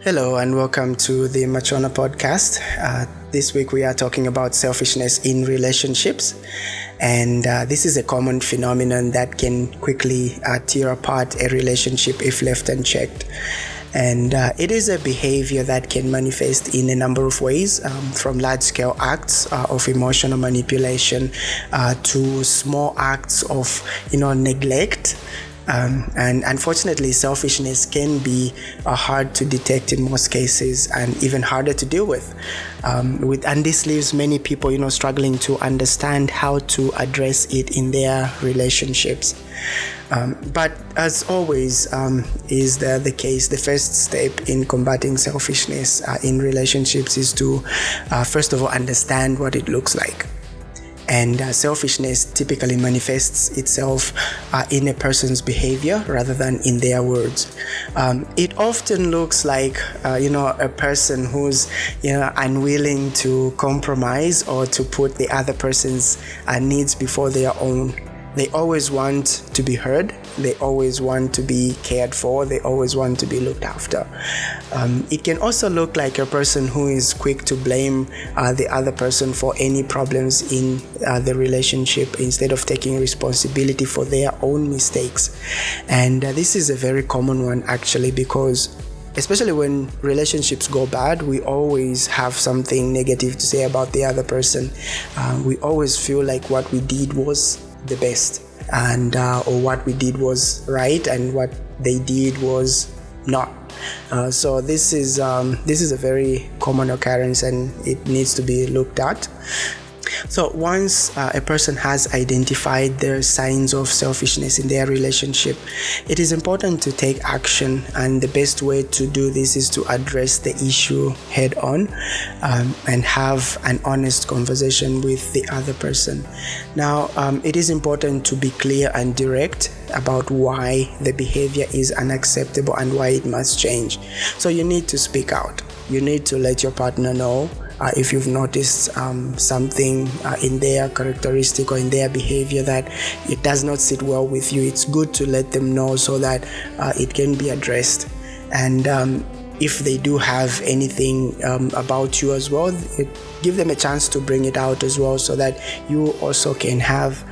Hello and welcome to the Machona podcast. This week we are talking about selfishness in relationships, and this is a common phenomenon that can quickly tear apart a relationship if left unchecked. And it is a behavior that can manifest in a number of ways, from large-scale acts of emotional manipulation to small acts of neglect. And unfortunately, selfishness can be hard to detect in most cases, and even harder to deal with. And this leaves many people, struggling to understand how to address it in their relationships. But as always is the case, the first step in combating selfishness in relationships is to, first of all, understand what it looks like. And selfishness typically manifests itself in a person's behavior rather than in their words. It often looks like, a person who's, unwilling to compromise or to put the other person's needs before their own. They always want to be heard. They always want to be cared for. They always want to be looked after. It can also look like a person who is quick to blame the other person for any problems in the relationship instead of taking responsibility for their own mistakes. And this is a very common one, actually, because especially when relationships go bad, we always have something negative to say about the other person. We always feel like what we did was the best, and or what we did was right and what they did was not. So this is a very common occurrence, and it needs to be looked at. So once a person has identified the signs of selfishness in their relationship, it is important to take action, and the best way to do this is to address the issue head on and have an honest conversation with the other person. Now, it is important to be clear and direct about why the behavior is unacceptable and why it must change. So you need to speak out. You need to let your partner know if you've noticed something in their characteristic or in their behavior that it does not sit well with you. It's good to let them know so that it can be addressed. And if they do have anything about you as well, give them a chance to bring it out as well, so that you also can have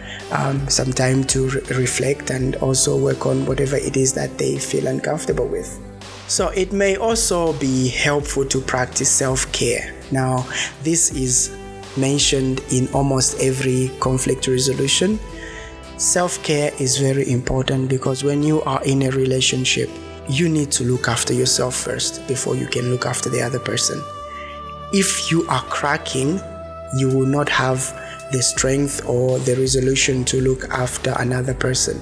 some time to reflect and also work on whatever it is that they feel uncomfortable with. So it may also be helpful to practice self-care. Now, this is mentioned in almost every conflict resolution. Self-care is very important because when you are in a relationship, you need to look after yourself first before you can look after the other person. If you are cracking, you will not have the strength or the resolution to look after another person.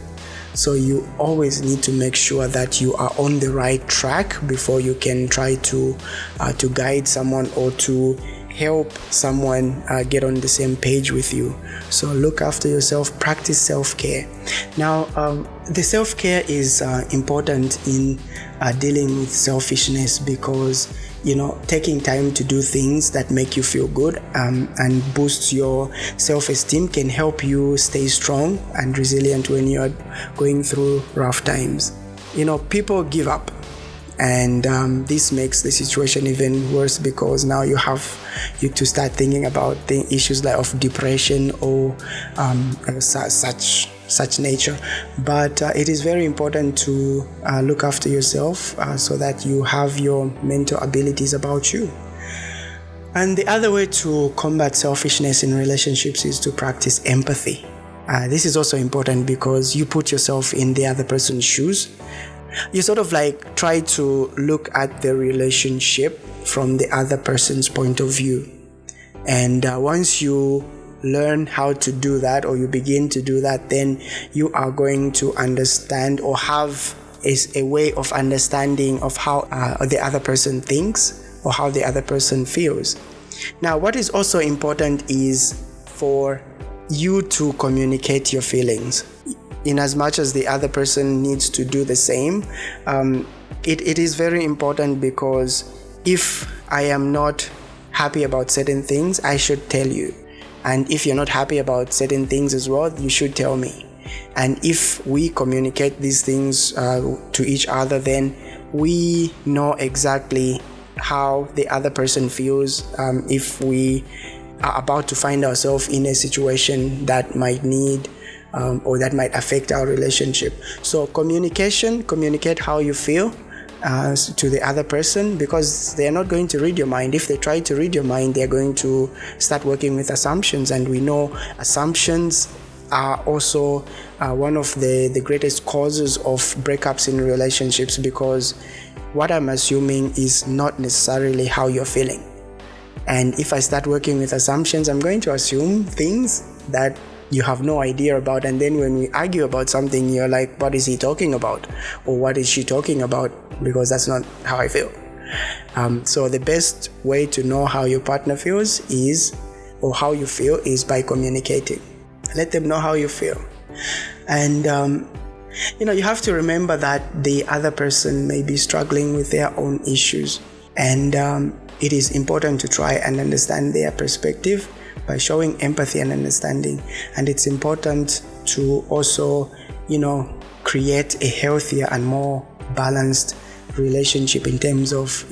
So you always need to make sure that you are on the right track before you can try to guide someone or to help someone get on the same page with you. So look after yourself, practice self-care. Now, the self-care is important in dealing with selfishness because taking time to do things that make you feel good and boost your self-esteem can help you stay strong and resilient when you're going through rough times. People give up, and this makes the situation even worse because now you have to start thinking about the issues like of depression or such nature. But it is very important to look after yourself so that you have your mental abilities about you. And the other way to combat selfishness in relationships is to practice empathy. This is also important because you put yourself in the other person's shoes. You sort of like try to look at the relationship from the other person's point of view. And once you learn how to do that, or you begin to do that, then you are going to understand or have a way of understanding of how the other person thinks or how the other person feels. Now, what is also important is for you to communicate your feelings. In as much as the other person needs to do the same, it is very important because if I am not happy about certain things, I should tell you. And if you're not happy about certain things as well, you should tell me. And if we communicate these things to each other, then we know exactly how the other person feels if we are about to find ourselves in a situation that might need or that might affect our relationship. So communicate how you feel to the other person, because they're not going to read your mind. If they try to read your mind, they're going to start working with assumptions, and we know assumptions are also one of the greatest causes of breakups in relationships, because what I'm assuming is not necessarily how you're feeling. And if I start working with assumptions, I'm going to assume things that you have no idea about, and then when we argue about something, you're like, what is he talking about? Or what is she talking about? Because that's not how I feel. So the best way to know how your partner feels or how you feel is by communicating. Let them know how you feel. And you have to remember that the other person may be struggling with their own issues, and it is important to try and understand their perspective by showing empathy and understanding. And it's important to also, create a healthier and more balanced relationship in terms of,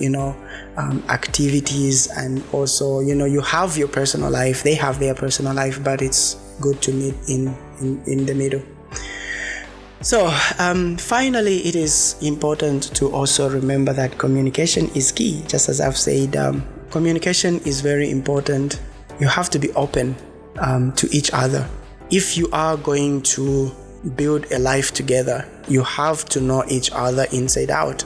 activities, and also, you have your personal life, they have their personal life, but it's good to meet in the middle. So finally, it is important to also remember that communication is key. Just as I've said, communication is very important. You have to be open to each other. If you are going to build a life together, you have to know each other inside out.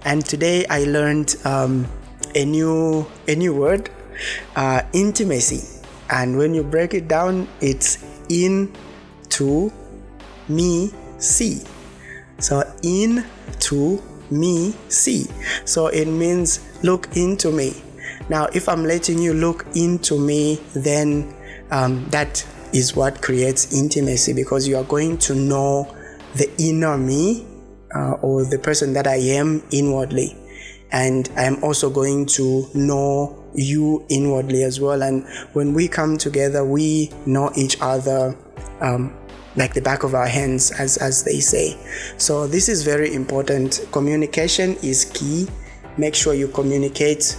And today I learned a new word, intimacy. And when you break it down, it's in to me see. So in to me see. So it means look into me. Now, if I'm letting you look into me, then that is what creates intimacy, because you are going to know the inner me or the person that I am inwardly. And I am also going to know you inwardly as well. And when we come together, we know each other like the back of our hands, as they say. So this is very important. Communication is key. Make sure you communicate.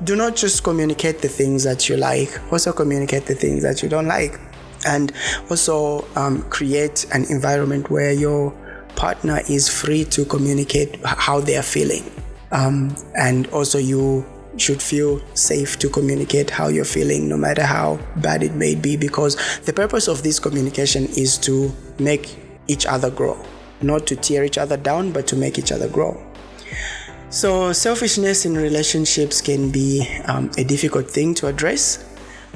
Do not just communicate the things that you like. Also communicate the things that you don't like. And also create an environment where your partner is free to communicate how they are feeling. And also you should feel safe to communicate how you're feeling, no matter how bad it may be, because the purpose of this communication is to make each other grow, not to tear each other down, but to make each other grow. So selfishness in relationships can be a difficult thing to address,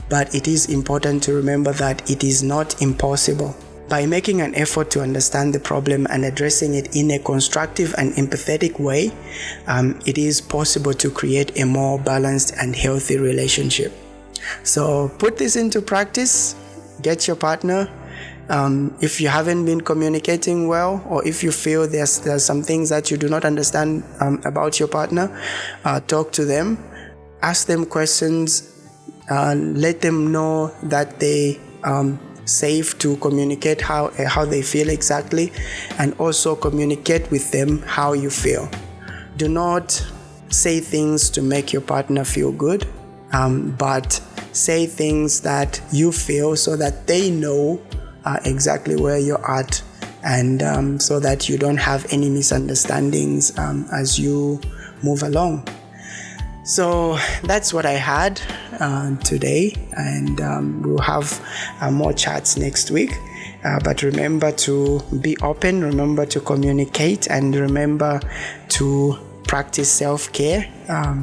but it is important to remember that it is not impossible. By making an effort to understand the problem and addressing it in a constructive and empathetic way, it is possible to create a more balanced and healthy relationship. So put this into practice. Get your partner. If you haven't been communicating well, or if you feel there's some things that you do not understand about your partner, talk to them. Ask them questions. Let them know that they safe to communicate how they feel exactly, and also communicate with them how you feel. Do not say things to make your partner feel good, but say things that you feel so that they know exactly where you're at, and so that you don't have any misunderstandings as you move along. So that's what I had today, and we'll have more chats next week. But remember to be open, remember to communicate, and remember to practice self-care.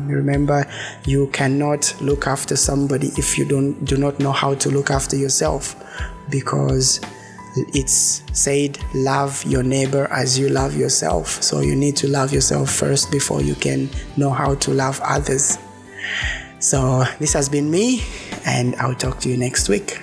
Remember, you cannot look after somebody if you do not know how to look after yourself, because it's said, love your neighbor as you love yourself. So you need to love yourself first before you can know how to love others. So this has been me, and I'll talk to you next week.